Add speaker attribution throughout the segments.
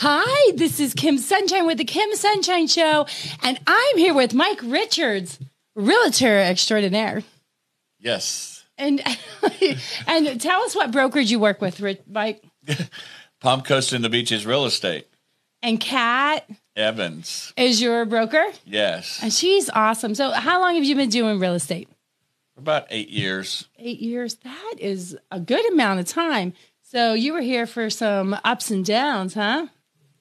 Speaker 1: Hi, this is Kim Sunshine with the Kim Sunshine Show, and I'm here with Mike Richards, realtor extraordinaire.
Speaker 2: Yes.
Speaker 1: And and tell us what brokerage you work with, Mike.
Speaker 2: Palm Coast and the Beaches Real Estate.
Speaker 1: And Kat
Speaker 2: Evans
Speaker 1: is your broker?
Speaker 2: Yes.
Speaker 1: And she's awesome. So how long have you been doing real estate?
Speaker 2: For about 8 years.
Speaker 1: 8 years. That is a good amount of time. So you were here for some ups and downs, huh?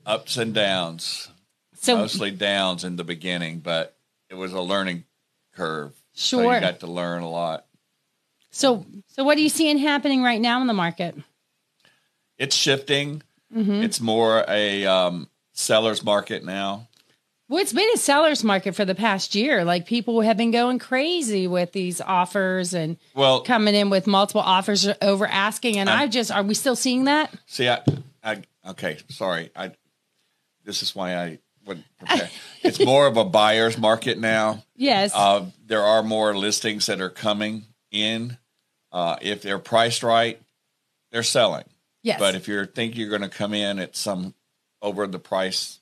Speaker 2: Ups and downs. So mostly downs in the beginning, but it was a learning curve.
Speaker 1: Sure.
Speaker 2: So you got to learn a lot.
Speaker 1: So what are you seeing happening right now in the market?
Speaker 2: It's shifting. Mm-hmm. It's more a seller's market now.
Speaker 1: Well, it's been a seller's market for the past year. Like, people have been going crazy with these offers and coming in with multiple offers over asking. And are we still seeing that?
Speaker 2: See, okay, sorry. This is why I wouldn't prepare. It's more of a buyer's market now.
Speaker 1: Yes.
Speaker 2: There are more listings that are coming in. If they're priced right, they're selling.
Speaker 1: Yes.
Speaker 2: But if you think you're going to come in at some over the price,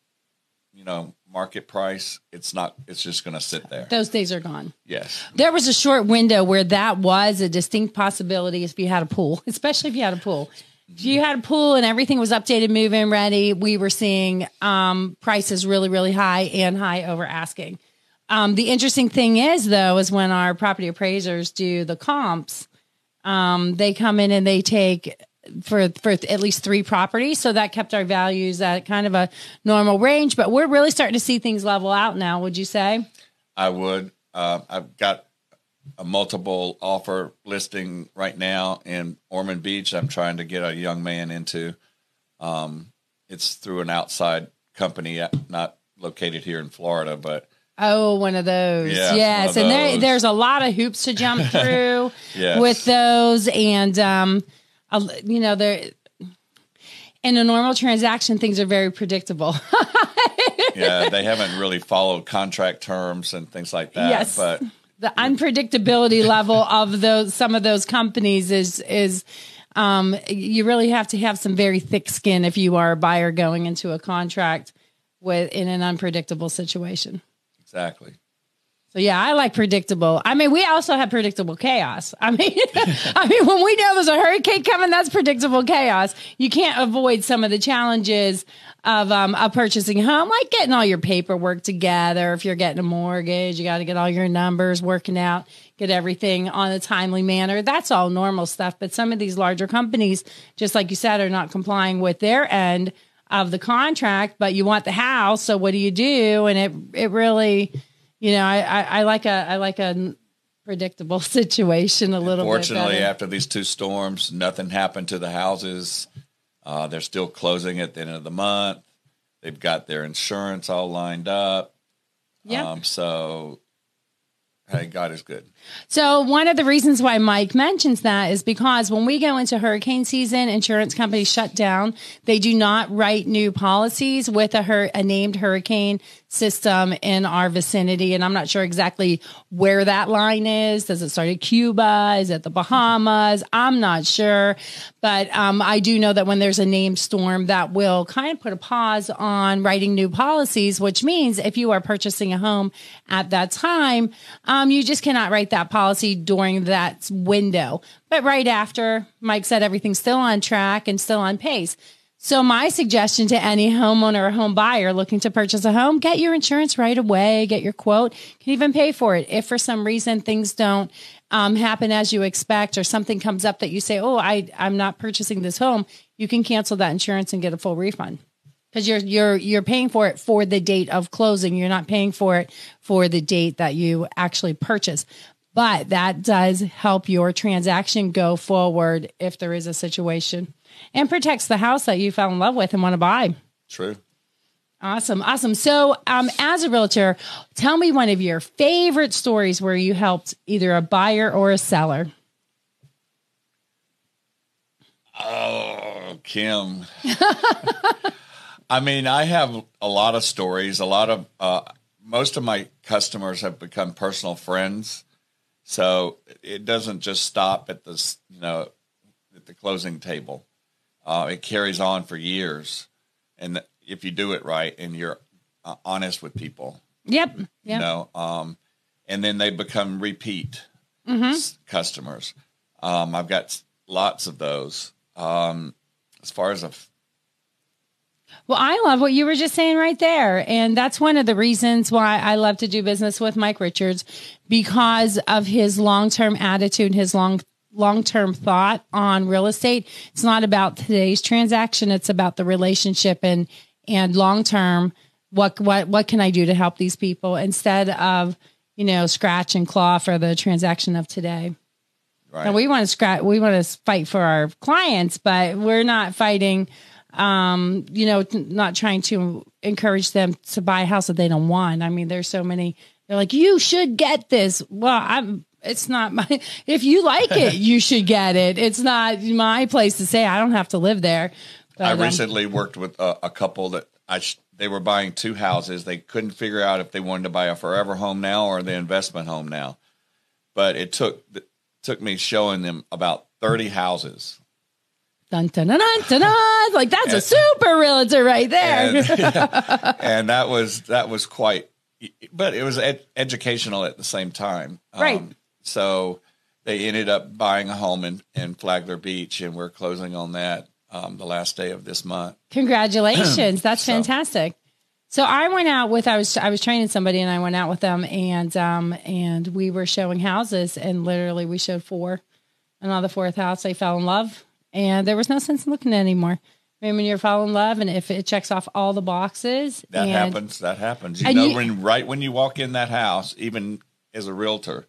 Speaker 2: market price, it's not. It's just going to sit there.
Speaker 1: Those days are gone.
Speaker 2: Yes.
Speaker 1: There was a short window where that was a distinct possibility if you had a pool, especially if you had a pool. If you had a pool and everything was updated, move-in ready, we were seeing prices really, really high and high over asking. The interesting thing is, though, is when our property appraisers do the comps, they come in and they take for at least 3 properties. So that kept our values at kind of a normal range. But we're really starting to see things level out now, would you say? I
Speaker 2: would. I've got a multiple offer listing right now in Ormond Beach. I'm trying to get a young man into. It's through an outside company, not located here in Florida, but
Speaker 1: one of those.
Speaker 2: Yeah,
Speaker 1: yes. And there's a lot of hoops to jump through with those. And, they're in a normal transaction, things are very predictable.
Speaker 2: Yeah. They haven't really followed contract terms and things like that.
Speaker 1: Yes.
Speaker 2: But
Speaker 1: the unpredictability level of some of those companies is you really have to have some very thick skin if you are a buyer going into a contract in an unpredictable situation.
Speaker 2: Exactly.
Speaker 1: So yeah, I like predictable. I mean, we also have predictable chaos. I mean, when we know there's a hurricane coming, that's predictable chaos. You can't avoid some of the challenges of purchasing a home, like getting all your paperwork together. If you're getting a mortgage, you got to get all your numbers working out, get everything on a timely manner. That's all normal stuff. But some of these larger companies, just like you said, are not complying with their end of the contract, but you want the house. So what do you do? And it really, I like a predictable situation a little bit.
Speaker 2: Fortunately, after these 2 storms, nothing happened to the houses. They're still closing at the end of the month. They've got their insurance all lined up.
Speaker 1: Yeah.
Speaker 2: So, hey, God is good.
Speaker 1: So one of the reasons why Mike mentions that is because when we go into hurricane season, insurance companies shut down. They do not write new policies with a named hurricane system in our vicinity. And I'm not sure exactly where that line is. Does it start at Cuba? Is it the Bahamas? I'm not sure. But I do know that when there's a named storm, that will kind of put a pause on writing new policies, which means if you are purchasing a home at that time, you just cannot write that policy during that window. But right after, Mike said everything's still on track and still on pace. So my suggestion to any homeowner or home buyer looking to purchase a home, get your insurance right away, get your quote, can even pay for it. If for some reason things don't happen as you expect, or something comes up that you say, I'm not purchasing this home, you can cancel that insurance and get a full refund. Because you're paying for it for the date of closing. You're not paying for it for the date that you actually purchase. But that does help your transaction go forward if there is a situation, and protects the house that you fell in love with and want to buy.
Speaker 2: True.
Speaker 1: Awesome. So as a realtor, tell me one of your favorite stories where you helped either a buyer or a seller.
Speaker 2: Oh, Kim. I mean, I have a lot of stories. Most of my customers have become personal friends. So it doesn't just stop at the closing table. It carries on for years. And if you do it right and you're honest with people.
Speaker 1: Yep.
Speaker 2: You know, and then they become repeat customers. I've got lots of those. As far as
Speaker 1: well, I love what you were just saying right there. And that's one of the reasons why I love to do business with Mike Richards, because of his long-term attitude, his long-term thought on real estate. It's not about today's transaction. It's about the relationship and long-term. What can I do to help these people instead of, you know, scratch and claw for the transaction of today. Right. And we want to fight for our clients, but we're not fighting, you know, not trying to encourage them to buy a house that they don't want. I mean, there's so many, they're like, you should get this. Well, it's not my, if you like it, you should get it. It's not my place to say, I don't have to live there. But,
Speaker 2: I recently worked with a couple that they were buying 2 houses. They couldn't figure out if they wanted to buy a forever home now or the investment home now. But it took me showing them about 30 houses.
Speaker 1: Dun, dun, dun, dun, dun, dun. Like, that's a super realtor right there.
Speaker 2: And that was quite, but it was educational at the same time.
Speaker 1: Right.
Speaker 2: So they ended up buying a home in Flagler Beach, and we're closing on that the last day of this month.
Speaker 1: Congratulations. That's fantastic. So I went out with, I was training somebody, and I went out with them, and we were showing houses, and literally we showed 4, and on the 4th house, they fell in love, and there was no sense in looking at it anymore. I mean, when you fall in love, and if it checks off all the boxes,
Speaker 2: that happens. You know, when you walk in that house, even as a realtor,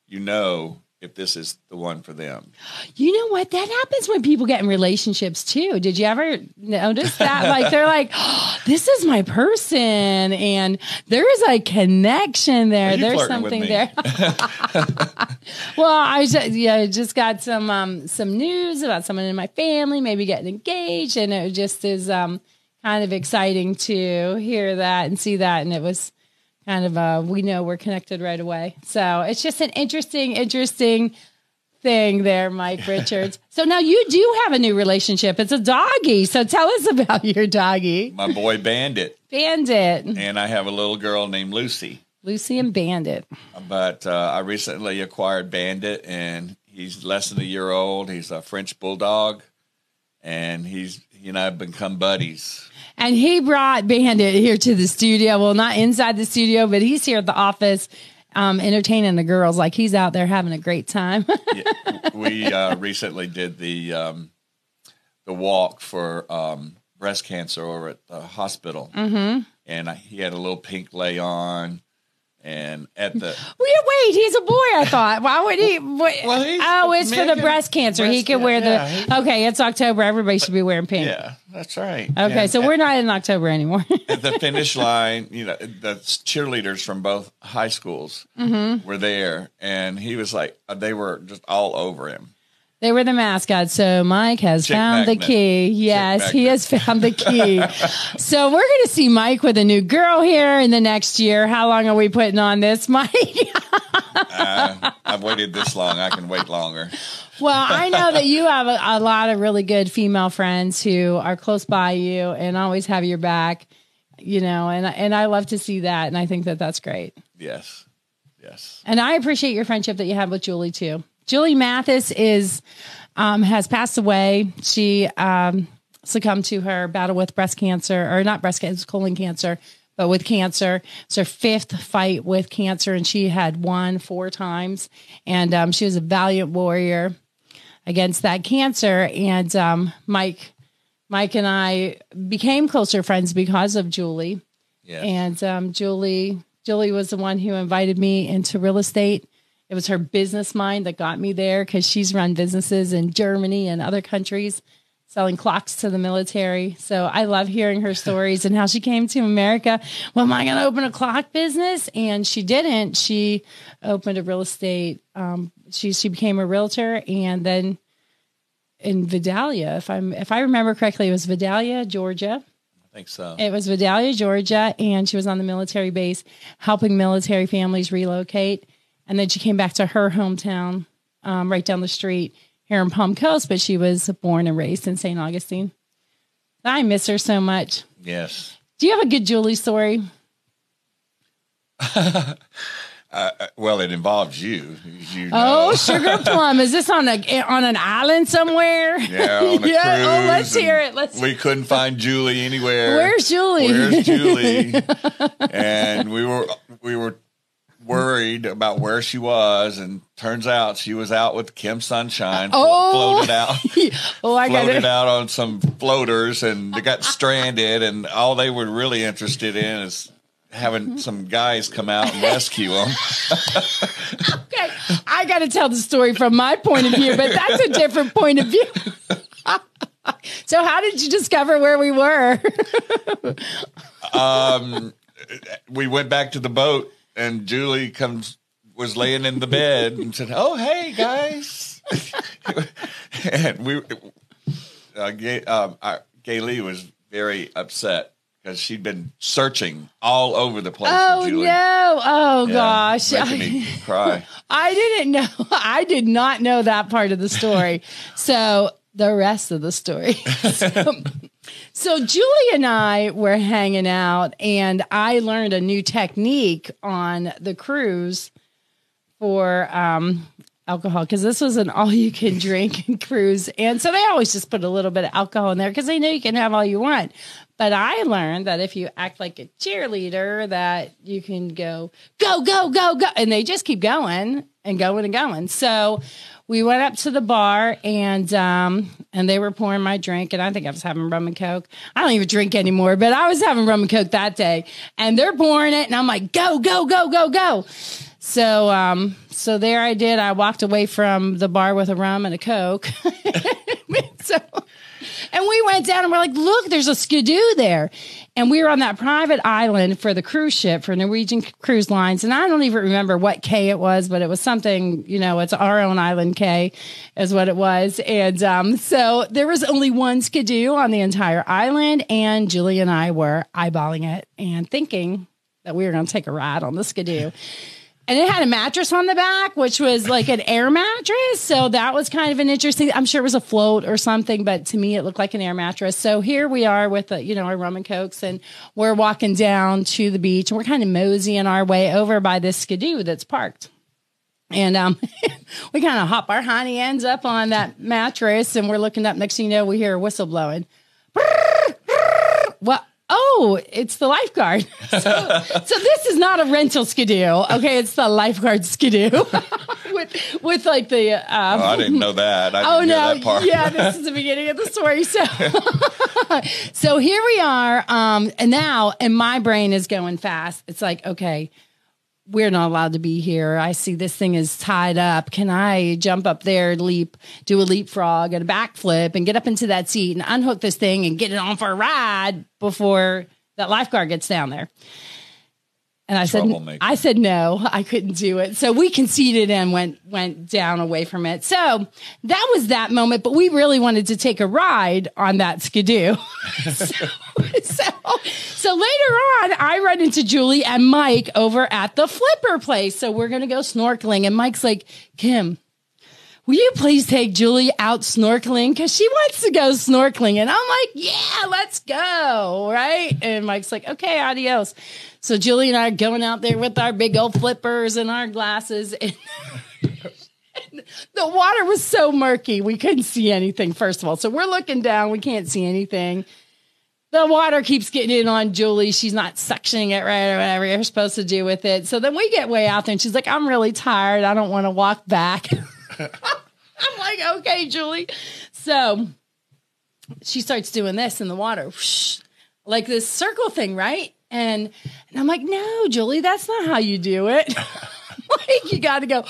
Speaker 2: you know if this is the one for them. You know what? That happens when people get in relationships too. Did you ever notice that? Like, they're like, oh, this is my person. And there is a connection there. There's something there. Well, I just got some news about someone in my family, maybe getting engaged. And it just is kind of exciting to hear that and see that. And it was kind of we know we're connected right away. So it's just an interesting thing there, Mike Richards. So now you do have a new relationship. It's a doggy. So tell us about your doggy. My boy Bandit. And I have a little girl named Lucy. Lucy and Bandit. But I recently acquired Bandit, and he's less than a year old. He's a French bulldog, and he and I have become buddies. And he brought Bandit here to the studio. Well, not inside the studio, but he's here at the office entertaining the girls. Like, he's out there having a great time. We recently did the walk for breast cancer over at the hospital. Mm-hmm. And he had a little pink lei on. And at the wait, he's a boy. I thought. Why would he? Well, it's for the breast cancer. He can wear the. Okay, it's October. Everybody should be wearing pink. Yeah, that's right. Okay, so we're not in October anymore. At the finish line, you know, the cheerleaders from both high schools were there, and he was like, they were just all over him. They were the mascots. So Mike has found the key. Yes, he has found the key. So we're going to see Mike with a new girl here in the next year. How long are we putting on this, Mike? I've waited this long. I can wait longer. Well, I know that you have a lot of really good female friends who are close by you and always have your back, you know, and I love to see that. And I think that that's great. Yes. Yes. And I appreciate your friendship that you have with Julie too. Julie Mathis has passed away. She succumbed to her battle with breast cancer, or not breast cancer, colon cancer, but with cancer. It's her 5th fight with cancer, and she had won 4 times. And she was a valiant warrior against that cancer. And Mike and I became closer friends because of Julie. Yes. And Julie was the one who invited me into real estate. It was her business mind that got me there, because she's run businesses in Germany and other countries selling clocks to the military. So I love hearing her stories and how she came to America. Well, am I going to open a clock business? And she didn't. She opened a real estate. She became a realtor, and then in Vidalia, if I remember correctly, it was Vidalia, Georgia. I think so. It was Vidalia, Georgia, and she was on the military base helping military families relocate. And then she came back to her hometown, right down the street here in Palm Coast, but she was born and raised in St. Augustine.
Speaker 1: I miss her so much.
Speaker 2: Yes.
Speaker 1: Do you have a good Julie story?
Speaker 2: Well, it involves you. You know.
Speaker 1: Oh, Sugar Plum. Is this on an island somewhere?
Speaker 2: Yeah, on a cruise.
Speaker 1: Oh, let's hear it.
Speaker 2: We couldn't find Julie anywhere.
Speaker 1: Where's Julie?
Speaker 2: And we were worried about where she was, and turns out she was out with Kim Sunshine. Floated out. Floated out on some floaters, and they got stranded. And all they were really interested in is having some guys come out and rescue them.
Speaker 1: Okay, I got to tell the story from my point of view, but that's a different point of view. So how did you discover where we were?
Speaker 2: We went back to the boat, and Julie was laying in the bed and said, "Oh, hey guys." And Gaylee was very upset because she'd been searching all over the place for Julie.
Speaker 1: No. Oh, yeah, gosh.
Speaker 2: Making me cry.
Speaker 1: I didn't know. I did not know that part of the story. So the rest of the story. So Julie and I were hanging out, and I learned a new technique on the cruise for alcohol, because this was an all-you-can-drink cruise. And so they always just put a little bit of alcohol in there because they know you can have all you want. But I learned that if you act like a cheerleader, that you can go, go, go, go, go. And they just keep going and going and going. So we went up to the bar, and they were pouring my drink. And I think I was having rum and Coke. I don't even drink anymore, but I was having rum and Coke that day. And they're pouring it, and I'm like, go, go, go, go, go. So there I did. I walked away from the bar with a rum and a Coke. And we went down, and we're like, look, there's a Skidoo there. And we were on that private island for the cruise ship for Norwegian Cruise Lines. And I don't even remember what K it was, but it was something, it's our own island K is what it was. And so there was only one Skidoo on the entire island. And Julie and I were eyeballing it and thinking that we were going to take a ride on the Skidoo. And it had a mattress on the back, which was like an air mattress. So that was kind of an interesting, I'm sure it was a float or something, but to me, it looked like an air mattress. So here we are with, our rum and Cokes, and we're walking down to the beach, and we're kind of moseying our way over by this Skidoo that's parked. And we kind of hop our hiney ends up on that mattress, and we're looking up. Next thing you know, we hear a whistle blowing. What? Oh, it's the lifeguard. So this is not a rental Skidoo. Okay, it's the lifeguard Skidoo with like the.
Speaker 2: I didn't know that. I didn't know that part.
Speaker 1: Yeah, this is the beginning of the story. So here we are, and now, and my brain is going fast. It's like, okay, we're not allowed to be here. I see this thing is tied up. Can I jump up there, do a leapfrog and a backflip and get up into that seat and unhook this thing and get it on for a ride before that lifeguard gets down there? And I said, no, I couldn't do it. So we conceded and went down away from it. So that was that moment, but we really wanted to take a ride on that Skidoo. So later on, I run into Julie and Mike over at the Flipper place. So we're going to go snorkeling. And Mike's like, Kim, will you please take Julie out snorkeling? Because she wants to go snorkeling. And I'm like, yeah, let's go. Right. And Mike's like, okay, adios. So Julie and I are going out there with our big old flippers and our glasses. And the water was so murky. We couldn't see anything, first of all. So we're looking down. We can't see anything. The water keeps getting in on Julie. She's not suctioning it right or whatever you're supposed to do with it. So then we get way out there, and she's like, I'm really tired. I don't want to walk back. I'm like, okay, Julie. So she starts doing this in the water, whoosh, like this circle thing, right? And I'm like, no, Julie, that's not how you do it. Like, you got to go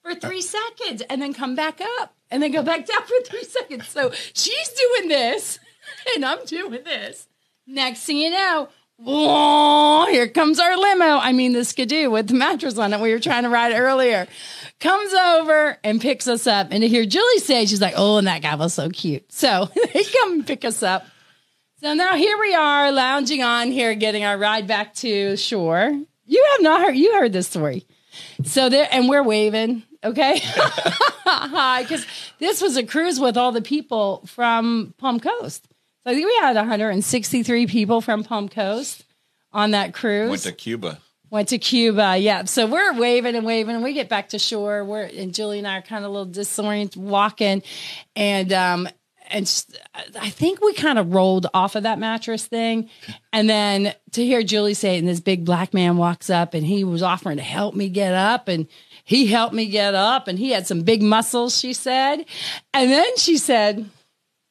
Speaker 1: for 3 seconds and then come back up and then go back down for 3 seconds. So she's doing this and I'm doing this. Next thing you know, whoa, here comes our limo. I mean, the Skidoo with the mattress on it we were trying to ride earlier. Comes over and picks us up. And to hear Julie say, she's like, oh, and that guy was so cute. So they come and pick us up. So now here we are lounging on here, getting our ride back to shore. You have not heard, you heard this story. So there, and we're waving, okay? Hi, because this was a cruise with all the people from Palm Coast. So I think we had 163 people from Palm Coast on that cruise.
Speaker 2: Went to Cuba.
Speaker 1: Yeah. So we're waving and waving, and we get back to shore. And Julie and I are kind of a little disoriented walking, and I think we kind of rolled off of that mattress thing. And then to hear Julie say it, and this big black man walks up, and he was offering to help me get up, and he helped me get up, and he had some big muscles, she said. And then she said,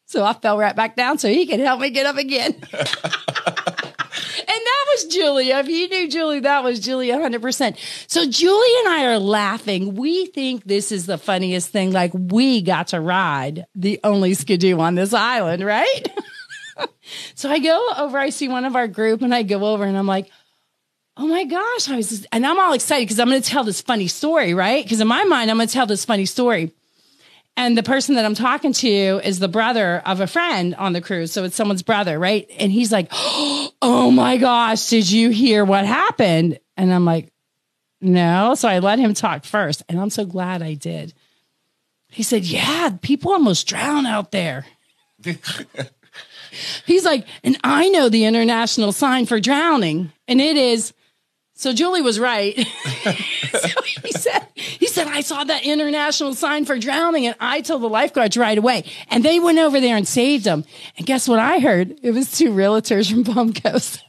Speaker 1: so I fell right back down so he could help me get up again. And that was Julie. If you knew Julie, that was Julie 100%. So Julie and I are laughing. We think this is the funniest thing. Like, we got to ride the only Skidoo on this island, right? So I go over, I see one of our group, and I go over and I'm like, oh my gosh. And I'm all excited because I'm going to tell this funny story, right? Because in my mind, I'm going to tell this funny story. And the person that I'm talking to is the brother of a friend on the cruise. So it's someone's brother, right? And he's like, oh my gosh, did you hear what happened? And I'm like, no. So I let him talk first. And I'm so glad I did. He said, yeah, people almost drown out there. He's like, and I know the international sign for drowning. And it is. So Julie was right. So he said, I saw that international sign for drowning, and I told the lifeguards right away. And they went over there and saved them. And guess what I heard? It was two realtors from Palm Coast.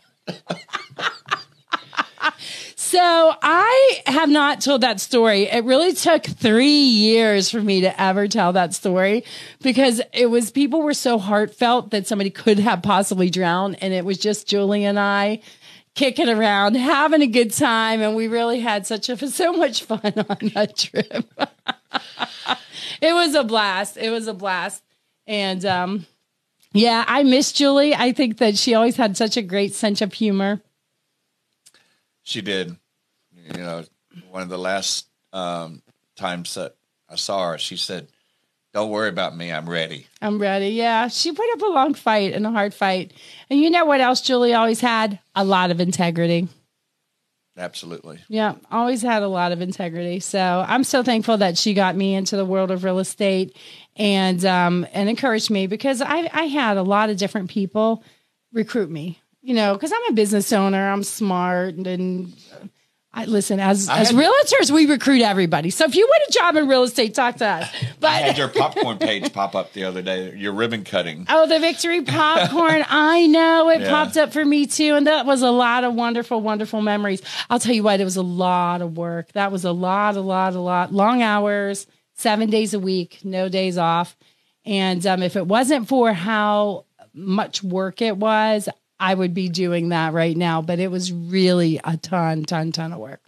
Speaker 1: So I have not told that story. It really took 3 years for me to ever tell that story, because people were so heartfelt that somebody could have possibly drowned. And it was just Julie and I kicking around, having a good time. And we really had so much fun on that trip. It was a blast. It was a blast. And, yeah, I miss Julie. I think that she always had such a great sense of humor.
Speaker 2: She did. You know, one of the last times that I saw her, she said, don't worry about me. I'm ready. I'm ready.
Speaker 1: Yeah. She put up a long fight and a hard fight. And you know what else Julie always had? A lot of integrity.
Speaker 2: Absolutely.
Speaker 1: Yeah. Always had a lot of integrity. So I'm so thankful that she got me into the world of real estate and encouraged me, because I had a lot of different people recruit me, you know, because I'm a business owner. I'm smart. And listen, as realtors, we recruit everybody. So if you want a job in real estate, talk to us. But
Speaker 2: I had your popcorn page pop up the other day, your ribbon cutting.
Speaker 1: Oh, the Victory Popcorn. I know. It popped up for me too. And that was a lot of wonderful, wonderful memories. I'll tell you what, it was a lot of work. That was a lot. Long hours, 7 days a week, no days off. And if it wasn't for how much work it was, I would be doing that right now, but it was really a ton of work.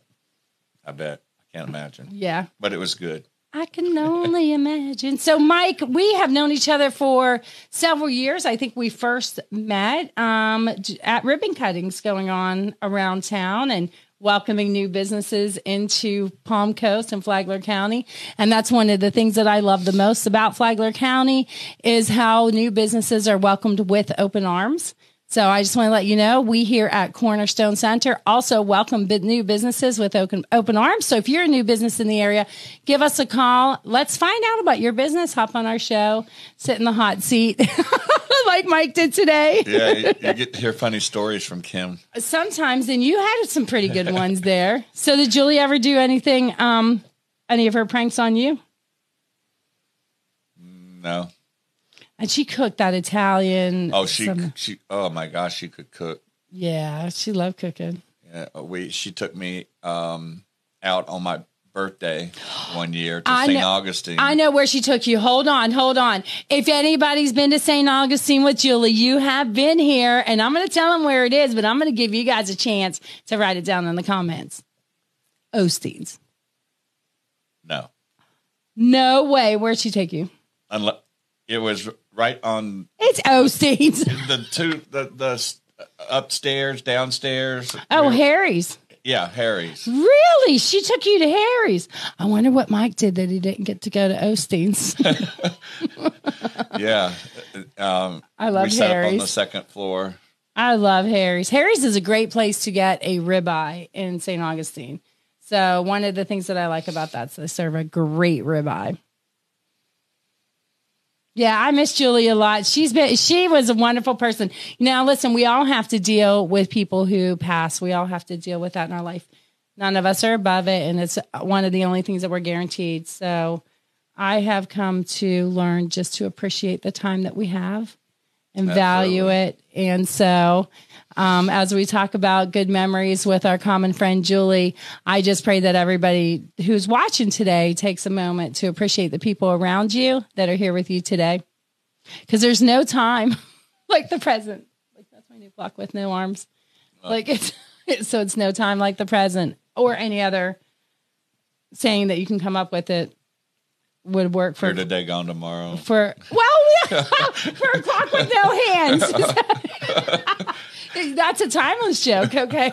Speaker 2: I bet. I can't imagine.
Speaker 1: Yeah.
Speaker 2: But it was good.
Speaker 1: I can only imagine. So, Mike, we have known each other for several years. I think we first met at ribbon cuttings going on around town and welcoming new businesses into Palm Coast and Flagler County. And that's one of the things that I love the most about Flagler County is how new businesses are welcomed with open arms. So I just want to let you know, we here at Cornerstone Center also welcome new businesses with open arms. So if you're a new business in the area, give us a call. Let's find out about your business. Hop on our show, sit in the hot seat like Mike did today.
Speaker 2: Yeah, you get to hear funny stories from Kim.
Speaker 1: Sometimes, and you had some pretty good ones there. So did Julie ever do anything, any of her pranks on you?
Speaker 2: No.
Speaker 1: And she cooked that Italian.
Speaker 2: Oh, she. Oh my gosh, she could cook.
Speaker 1: Yeah, she loved cooking.
Speaker 2: Yeah, she took me out on my birthday one year to St. Augustine.
Speaker 1: I know where she took you. Hold on. If anybody's been to St. Augustine with Julie, you have been here, and I'm going to tell them where it is, but I'm going to give you guys a chance to write it down in the comments. Osteen's.
Speaker 2: No.
Speaker 1: No way. Where'd she take you?
Speaker 2: It was right on.
Speaker 1: It's Osteen's.
Speaker 2: The upstairs, downstairs.
Speaker 1: Oh, Harry's.
Speaker 2: Yeah, Harry's.
Speaker 1: Really? She took you to Harry's. I wonder what Mike did that he didn't get to go to Osteen's.
Speaker 2: Yeah.
Speaker 1: I love
Speaker 2: we sat
Speaker 1: Harry's.
Speaker 2: up on the second floor.
Speaker 1: I love Harry's. Harry's is a great place to get a ribeye in St. Augustine. So one of the things that I like about that is they serve a great ribeye. Yeah, I miss Julie a lot. She was a wonderful person. Now, listen, we all have to deal with people who pass. We all have to deal with that in our life. None of us are above it, and it's one of the only things that we're guaranteed. So I have come to learn just to appreciate the time that we have and value it. And so as we talk about good memories with our common friend, Julie, I just pray that everybody who's watching today takes a moment to appreciate the people around you that are here with you today. Because there's no time like the present. Like that's my new clock with no arms. Like so it's no time like the present or any other saying that you can come up with it would work for
Speaker 2: here today, gone tomorrow.
Speaker 1: For a clock with no hands. That's a timeless joke, okay?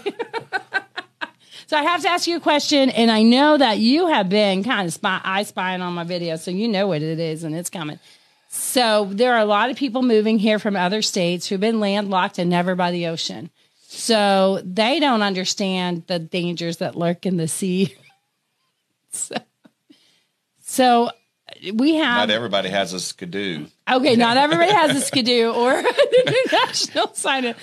Speaker 1: So I have to ask you a question, and I know that you have been kind of spying on my video, so you know what it is, and it's coming. So there are a lot of people moving here from other states who've been landlocked and never by the ocean. So they don't understand the dangers that lurk in the sea. So we have...
Speaker 2: Not everybody has a skidoo.
Speaker 1: Okay, not everybody has a skidoo or an international sign.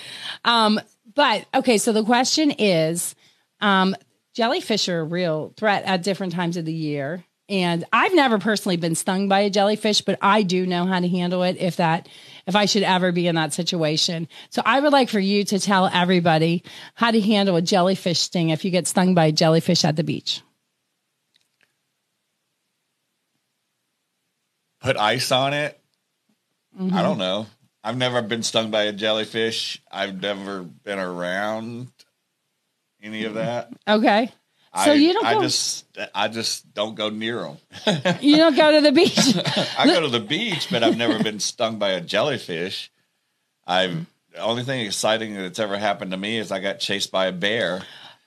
Speaker 1: But, okay, so the question is, jellyfish are a real threat at different times of the year. And I've never personally been stung by a jellyfish, but I do know how to handle it if I should ever be in that situation. So I would like for you to tell everybody how to handle a jellyfish sting if you get stung by a jellyfish at the beach.
Speaker 2: Put ice on it. Mm-hmm. I don't know. I've never been stung by a jellyfish. I've never been around any of that.
Speaker 1: Okay. So you don't
Speaker 2: I just don't go near them.
Speaker 1: You don't go to the beach.
Speaker 2: I go to the beach, but I've never been stung by a jellyfish. The only thing exciting that's ever happened to me is I got chased by a bear.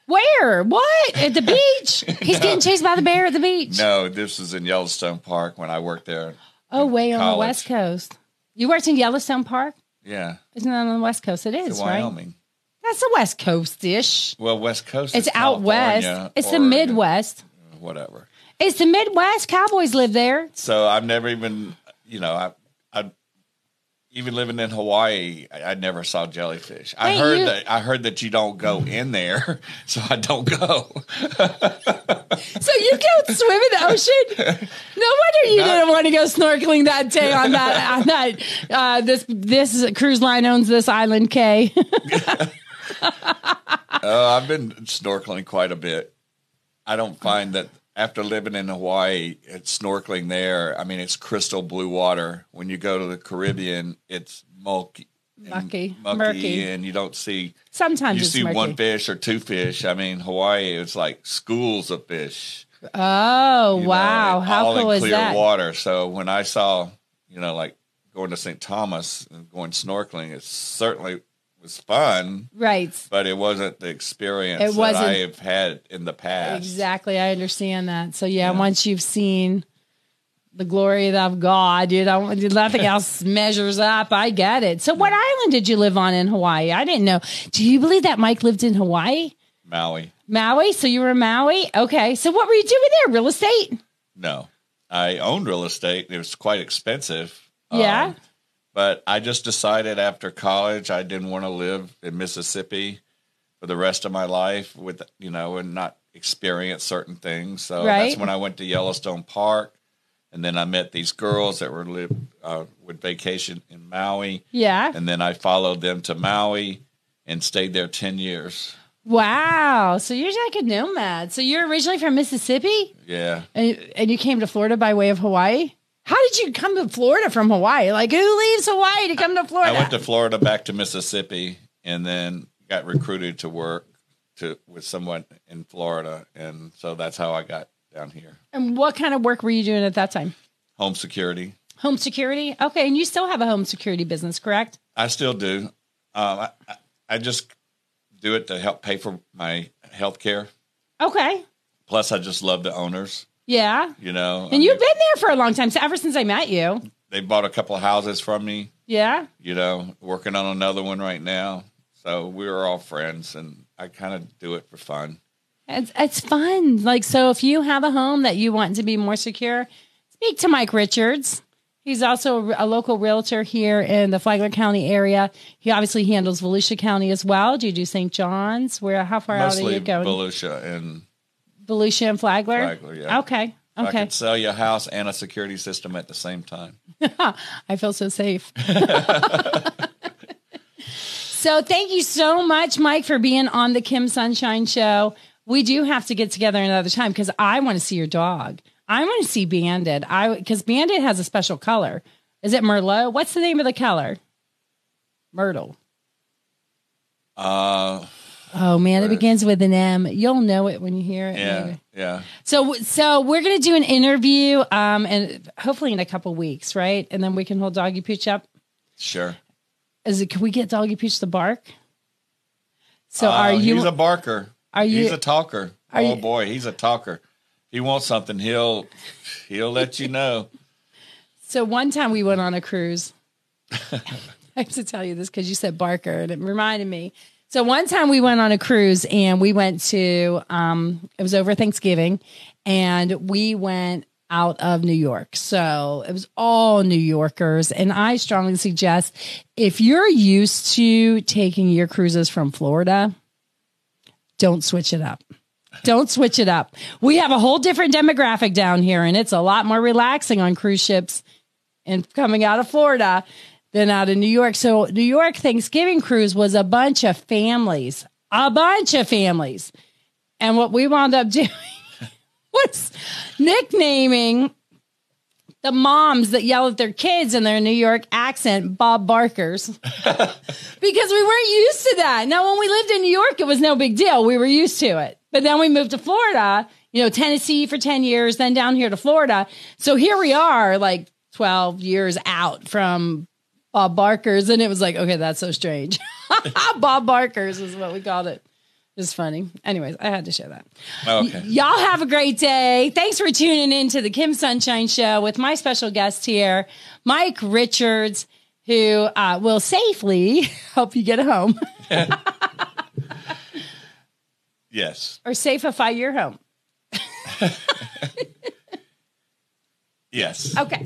Speaker 1: Where? What? At the beach? He's getting chased by the bear at the beach.
Speaker 2: No, this was in Yellowstone Park when I worked there.
Speaker 1: Oh, way on the West Coast. You worked in Yellowstone Park?
Speaker 2: Yeah.
Speaker 1: Isn't that on the West Coast? It is, right?
Speaker 2: Wyoming.
Speaker 1: That's the West Coast-ish.
Speaker 2: Well, West Coast
Speaker 1: it's
Speaker 2: is
Speaker 1: out west. It's Oregon, the Midwest.
Speaker 2: Whatever.
Speaker 1: It's the Midwest. Cowboys live there.
Speaker 2: So I've never even, I even living in Hawaii, I never saw jellyfish. I heard that you don't go in there, so I don't go.
Speaker 1: So you go swim in the ocean? No wonder you didn't want to go snorkeling that day on that. This cruise line owns this island, K.
Speaker 2: I've been snorkeling quite a bit. I don't find that after living in Hawaii, it's snorkeling there. I mean, it's crystal blue water. When you go to the Caribbean, it's murky, and you don't see.
Speaker 1: Sometimes
Speaker 2: you
Speaker 1: it's
Speaker 2: see
Speaker 1: murky.
Speaker 2: One fish or two fish. I mean, Hawaii, it's like schools of fish.
Speaker 1: Oh, wow! How cool is that?
Speaker 2: All in clear water. So when I saw, like going to St. Thomas and going snorkeling, it certainly was fun,
Speaker 1: right?
Speaker 2: But it wasn't the experience that I have had in the past.
Speaker 1: Exactly, I understand that. So yeah, once you've seen the glory of God, nothing else measures up. I get it. So what island did you live on in Hawaii? I didn't know. Do you believe that Mike lived in Hawaii? Maui. So you were in Maui. Okay. So what were you doing there? Real estate?
Speaker 2: No, I owned real estate. It was quite expensive.
Speaker 1: Yeah.
Speaker 2: But I just decided after college I didn't want to live in Mississippi for the rest of my life and not experience certain things. So that's when I went to Yellowstone Park, and then I met these girls that would vacation in Maui.
Speaker 1: Yeah.
Speaker 2: And then I followed them to Maui and stayed there 10 years.
Speaker 1: Wow. So you're like a nomad. So you're originally from Mississippi?
Speaker 2: Yeah.
Speaker 1: And you came to Florida by way of Hawaii? How did you come to Florida from Hawaii? Like, who leaves Hawaii to come to Florida?
Speaker 2: I went to Florida, back to Mississippi, and then got recruited to work with someone in Florida. And so that's how I got down here. And
Speaker 1: what kind of work were you doing at that time?
Speaker 2: Home security.
Speaker 1: Home security? Okay. And you still have a home security business, correct?
Speaker 2: I still do. I just do it to help pay for my health care.
Speaker 1: Okay.
Speaker 2: Plus, I just love the owners.
Speaker 1: Yeah.
Speaker 2: And
Speaker 1: you've been there for a long time. So ever since I met you.
Speaker 2: They bought a couple of houses from me.
Speaker 1: Yeah.
Speaker 2: Working on another one right now. So we were all friends, and I kind of do it for fun.
Speaker 1: It's fun. Like, so if you have a home that you want to be more secure, speak to Mike Richards. He's also a local realtor here in the Flagler County area. He obviously handles Volusia County as well. Do you do St. John's? How far out are you going?
Speaker 2: Volusia and
Speaker 1: Flagler?
Speaker 2: Flagler, yeah.
Speaker 1: Okay.
Speaker 2: I can sell you a house and a security system at the same time.
Speaker 1: I feel so safe. So thank you so much, Mike, for being on the Kim Sunshine Show. We do have to get together another time because I want to see your dog. I want to see Bandit. Because Bandit has a special color. Is it Merlot? What's the name of the color? Myrtle. Oh man, it begins with an M. You'll know it when you hear it.
Speaker 2: Yeah,
Speaker 1: maybe.
Speaker 2: yeah.
Speaker 1: So we're gonna do an interview, and hopefully in a couple weeks, right? And then we can hold Doggy Pooch up.
Speaker 2: Sure.
Speaker 1: Can we get Doggy Pooch to bark? So are you?
Speaker 2: He's a barker. He's a talker. Boy, he's a talker. If he wants something, he'll let you know.
Speaker 1: So one time we went on a cruise. I have to tell you this because you said barker, and it reminded me. So one time we went on a cruise, and we went to. It was over Thanksgiving, and we went out of New York. So it was all New Yorkers. And I strongly suggest if you're used to taking your cruises from Florida, don't switch it up. Don't switch it up. We have a whole different demographic down here, and it's a lot more relaxing on cruise ships and coming out of Florida than out of New York. So New York Thanksgiving cruise was a bunch of families. And what we wound up doing was nicknaming the moms that yell at their kids in their New York accent Bob Barkers because we weren't used to that. Now, when we lived in New York, it was no big deal. We were used to it. But then we moved to Florida, Tennessee for 10 years, then down here to Florida. So here we are like 12 years out from Bob Barkers. And it was like, okay, that's so strange. Bob Barkers is what we called it. It's funny. Anyways, I had to share that.
Speaker 2: Okay.
Speaker 1: Y'all have a great day. Thanks for tuning in to the Kim Sunshine Show with my special guest here, Mike Richards, who will safely help you get home.
Speaker 2: Yes.
Speaker 1: Or safify your home.
Speaker 2: Yes.
Speaker 1: Okay.